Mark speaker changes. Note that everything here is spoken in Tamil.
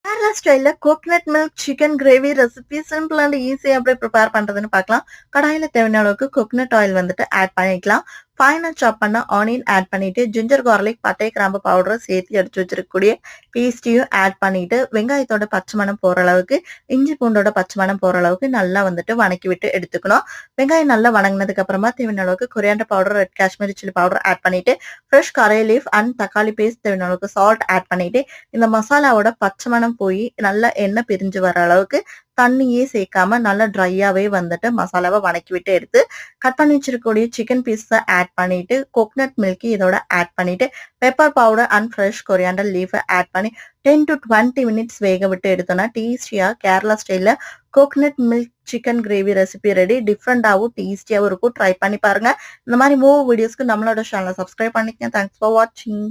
Speaker 1: கேரளா ஸ்டைல்ல coconut milk chicken gravy recipe simple and ஈஸியா எப்படி ப்ரிப்பேர் பண்றதுன்னு பார்க்கலாம். கடாயில தேவையான அளவுக்கு கோகனட் ஆயில் வந்துட்டு ஆட் பண்ணிக்கலாம். ஃபைனா சாப் பண்ண ஆனியன் ஆட் பண்ணிட்டு, ஜிஞ்சர் கார்லிக் பட்டை கிராம்பு பவுடர் சேர்த்து எடுத்து வச்சிருக்கக்கூடிய பேஸ்ட்டையும் ஆட் பண்ணிட்டு, வெங்காயத்தோட பச்சை மணம் போற அளவுக்கு, இஞ்சி பூண்டோட பச்சை மணம் போற அளவுக்கு நல்லா வந்துட்டு வணக்கி விட்டு எடுத்துக்கணும். வெங்காயம் நல்லா வணங்கினதுக்கு அப்புறமா தேவையான அளவுக்கு coriander powder, red Kashmiri chilli powder add பண்ணிட்டு, ஃப்ரெஷ் கரை லீஃப் அண்ட் தக்காளி பேஸ்ட் தேவையான அளவுக்கு சால்ட் ஆட் பண்ணிட்டு, இந்த மசாலாவோட பச்சை மணம் போய் நல்லா எண்ணெய் பிரிஞ்சு வர அளவுக்கு தண்ணியே சேர்க்காம நல்லா ட்ரையாவே வந்துட்டு மசாலாவை வணக்கி விட்டு எடுத்து கட் பண்ணி வச்சிருக்கக்கூடிய சிக்கன் பீஸை ஆட் பண்ணிட்டு கோகனட் மில்க் இதோட ஆட் பண்ணிட்டு pepper powder and fresh coriander லீஃபை ஆட் பண்ணி 10 to 20 மினிட்ஸ் வேக விட்டு எடுத்தோம்னா டேஸ்டியா கேரளா ஸ்டைல்ல coconut milk chicken gravy recipe ready. டிஃப்ரெண்டாகவும் டேஸ்டியாகவும் இருக்கும். ட்ரை பண்ணி பாருங்க. இந்த மாதிரி மூவ் வீடியோஸ்க்கு நம்மளோட சேனலை சப்ஸ்கிரைப் பண்ணிக்கங்க. தேங்க்ஸ் ஃபார் வாட்சிங்.